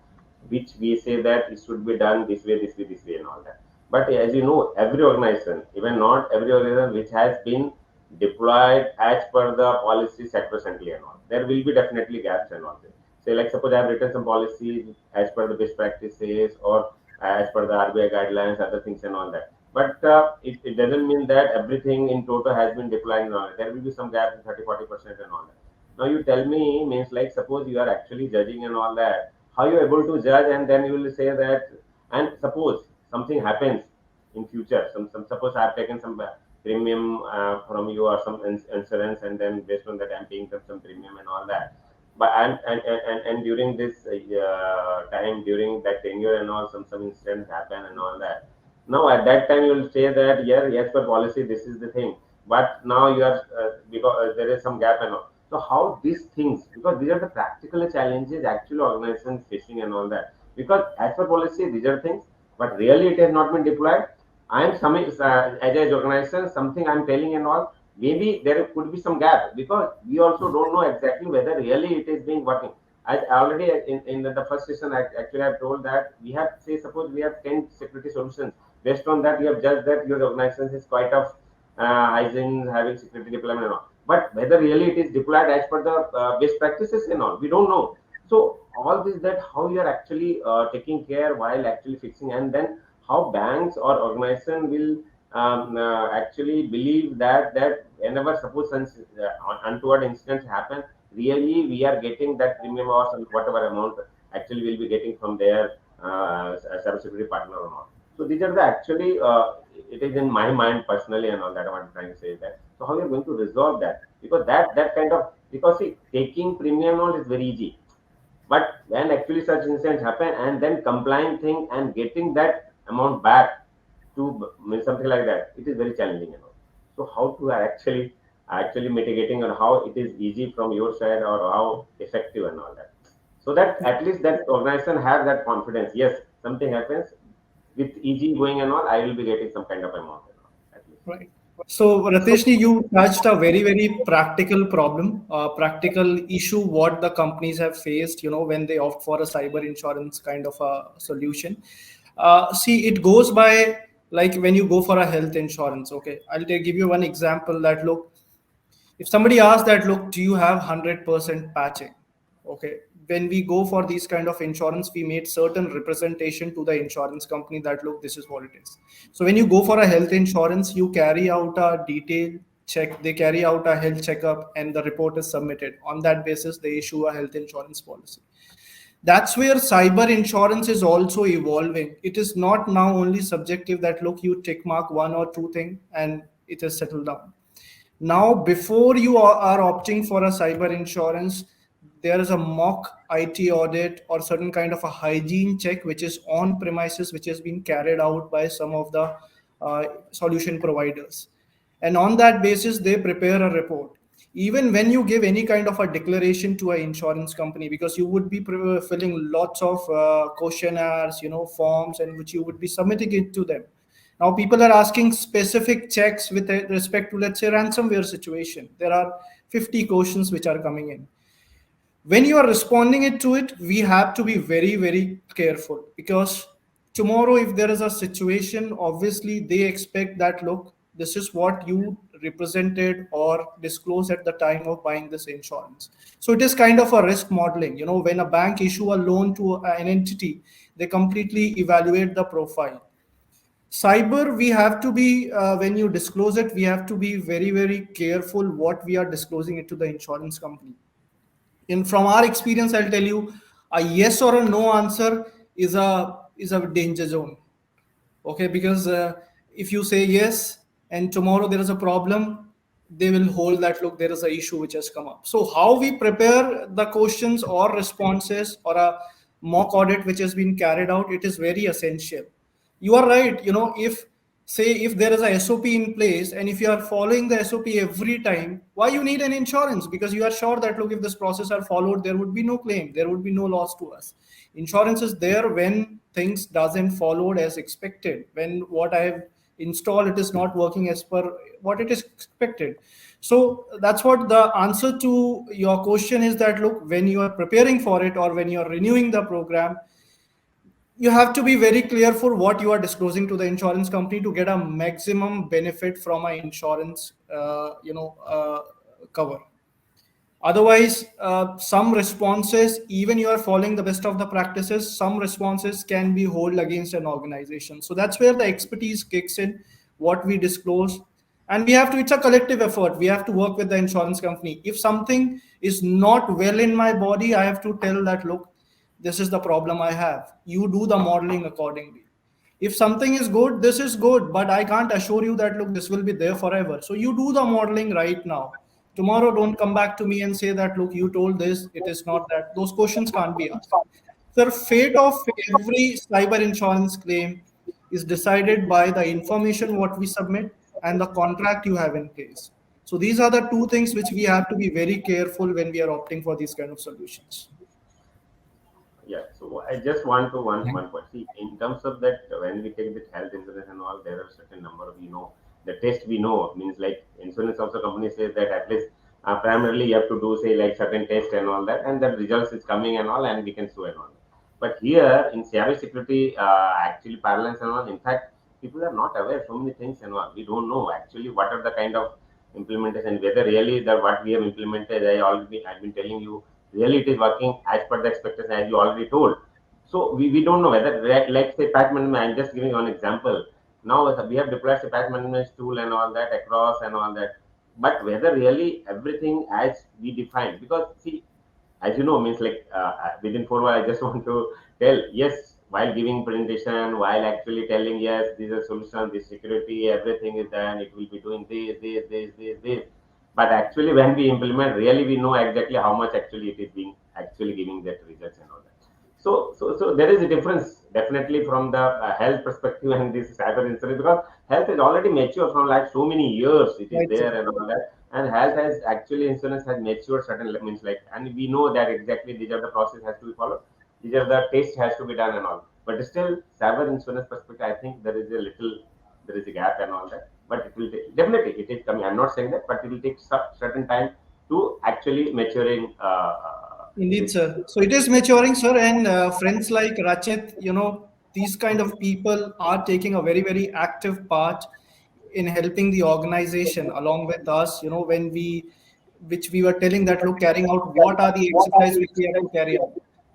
which we say that it should be done this way, this way, this way, and all that. But as you know, every organization, even not every organization which has been deployed as per the policy sacrosanctly and all, there will be definitely gaps and all that. Say, like suppose I have written some policies as per the best practices or as per the RBI guidelines, other things and all that. But it doesn't mean that everything in total has been deployed and all that. There will be some gaps, 30-40% and all that. Now you tell me, means like suppose you are actually judging and all that, how you able to judge, and then you will say that, and suppose something happens in future, some suppose I have taken some premium from you or some insurance, and then based on that I'm paying them some premium and all that. But and during this time, during that tenure and all, some incidents happen and all that. Now at that time you will say that, yeah, yes, per policy this is the thing, but now you are because there is some gap and all. So how these things, because these are the practical challenges actually organizations facing and all that. Because as per policy these are things, but really it has not been deployed. I am some as an organization, something I'm telling and all, maybe there could be some gap, because we also don't know exactly whether really it is being working. I already in the first session actually I've told that we have, say suppose we have 10 security solutions. Based on that, you have judged that your organization is quite of hygiene, having security deployment and all. But whether really it is deployed as per the best practices and all, we don't know. So all this, that how you are actually taking care while actually fixing, and then how banks or organization will actually believe that whenever suppose untoward incidents happen, really we are getting that premium or some whatever amount actually will be getting from their cybersecurity partner or not. So these are the actually it is in my mind personally and all that I'm trying to say that. So how you're going to resolve that? Because that kind of, because see, taking premium all is very easy, but when actually such incidents happen and then complying thing and getting that amount back to mean something like that, it is very challenging, you know. So how to actually mitigating, or how it is easy from your side, or how effective and all that, so that at least that organization have that confidence. Yes, something happens with easy going and all, I will be getting some kind of amount and all, at least. Right. So, Rateshni, you touched a very, very practical problem, practical issue, what the companies have faced, when they opt for a cyber insurance kind of a solution. See, it goes by like when you go for a health insurance. Okay, I'll give you one example that, look, if somebody asks that, look, do you have 100% patching? Okay, when we go for these kind of insurance, we made certain representation to the insurance company that, look, this is what it is. So when you go for a health insurance, you carry out a detailed check, they carry out a health checkup, and the report is submitted. On that basis, they issue a health insurance policy. That's where cyber insurance is also evolving. It is not now only subjective that, look, you tick mark one or two thing and it is settled down. Now, before you are opting for a cyber insurance, there is a mock IT audit or certain kind of a hygiene check, which is on premises, which has been carried out by some of the solution providers. And on that basis, they prepare a report. Even when you give any kind of a declaration to an insurance company, because you would be filling lots of questionnaires, forms, and which you would be submitting it to them. Now, people are asking specific checks with respect to, let's say, ransomware situation. There are 50 questions which are coming in. When you are responding it to it, we have to be very, very careful, because tomorrow, if there is a situation, obviously they expect that, look, this is what you represented or disclosed at the time of buying this insurance. So it is kind of a risk modeling. When a bank issue a loan to an entity, they completely evaluate the profile. Cyber, we have to be, when you disclose it, we have to be very, very careful what we are disclosing it to the insurance company. From our experience, I'll tell you, a yes or a no answer is a danger zone. Okay, because if you say yes and tomorrow there is a problem, they will hold that, look, there is an issue which has come up. So how we prepare the questions or responses or a mock audit which has been carried out, it is very essential. You are right. If there is a SOP in place, and if you are following the SOP every time, why you need an insurance? Because you are sure that, look, if this process are followed, there would be no claim, there would be no loss to us. Insurance is there when things doesn't followed as expected, when what I have installed, it is not working as per what it is expected. So that's what the answer to your question is, that look, when you are preparing for it or when you are renewing the program, you have to be very clear for what you are disclosing to the insurance company to get a maximum benefit from an insurance cover. Otherwise, some responses, even you are following the best of the practices, some responses can be held against an organization. So that's where the expertise kicks in, what we disclose. And it's a collective effort. We have to work with the insurance company. If something is not well in my body, I have to tell that, look, this is the problem I have. You do the modeling accordingly. If something is good, this is good, but I can't assure you that, look, this will be there forever. So you do the modeling right now. Tomorrow, don't come back to me and say that, look, you told this, it is not that. Those questions can't be asked. The fate of every cyber insurance claim is decided by the information what we submit and the contract you have in place. So these are the two things which we have to be very careful when we are opting for these kind of solutions. Yeah, so I just want to one point. See, in terms of that, when we take the health insurance and all, there are certain number of, the test we know means, like, insurance also company says that at least primarily you have to do, say, like certain test and all that, and the results is coming and all, and we can sue and all. But here in cyber security, actually parlance and all, in fact, people are not aware so many things and all. We don't know actually what are the kind of implementation, whether really that what we have implemented. I've been telling you, really it is working as per the expectation, as you already told. So we don't know whether, like say patch management, I'm just giving one example. Now we have deployed a patch management tool and all that across and all that, but whether really everything as we defined, because see, as you know, means like within 4 hours, I just want to tell, yes, while giving presentation, while actually telling, yes, this is a solution, this security, everything is done, it will be doing this. But actually, when we implement, really we know exactly how much actually it is being actually giving that results and all that. So there is a difference definitely from the health perspective and this cyber insurance, because health is already mature from like so many years. It is Right, there sir. and all that, and health has actually insurance has matured certain means, like, and we know that exactly these are the process has to be followed, these are the tests has to be done and all. But still, cyber insurance perspective, I think there is a gap and all that. But it will take, definitely it is coming. I'm not saying that, but it will take certain time to actually maturing. Indeed, This. sir. So it is maturing, sir, and friends like Rachit, these kind of people are taking a very, very active part in helping the organization along with us. Which we were telling that, look, carrying out what are the exercise which we have to carry out.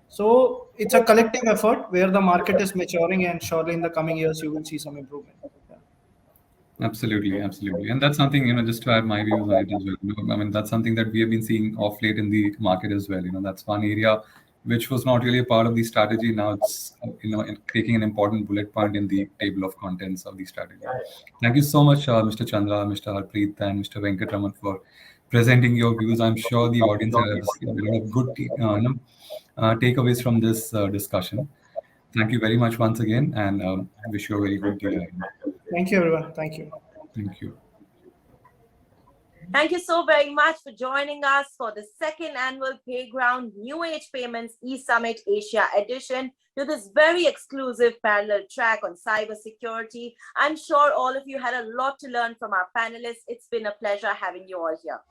So it's a collective effort where the market is maturing, and surely in the coming years you will see some improvement. Yeah. Absolutely, absolutely. And that's something, just to add my views on it as well. I mean, that's something that we have been seeing off late in the market as well. That's one area which was not really a part of the strategy. Now it's, taking an important bullet point in the table of contents of the strategy. Thank you so much, Mr. Chandra, Mr. Harpreet, and Mr. Venkatraman for presenting your views. I'm sure the audience has a lot of good takeaways from this discussion. Thank you very much once again, and wish you a very good day. Thank you, everyone. Thank you. Thank you. Thank you so very much for joining us for the second annual Payground New Age Payments eSummit Asia edition to this very exclusive parallel track on cybersecurity. I'm sure all of you had a lot to learn from our panelists. It's been a pleasure having you all here.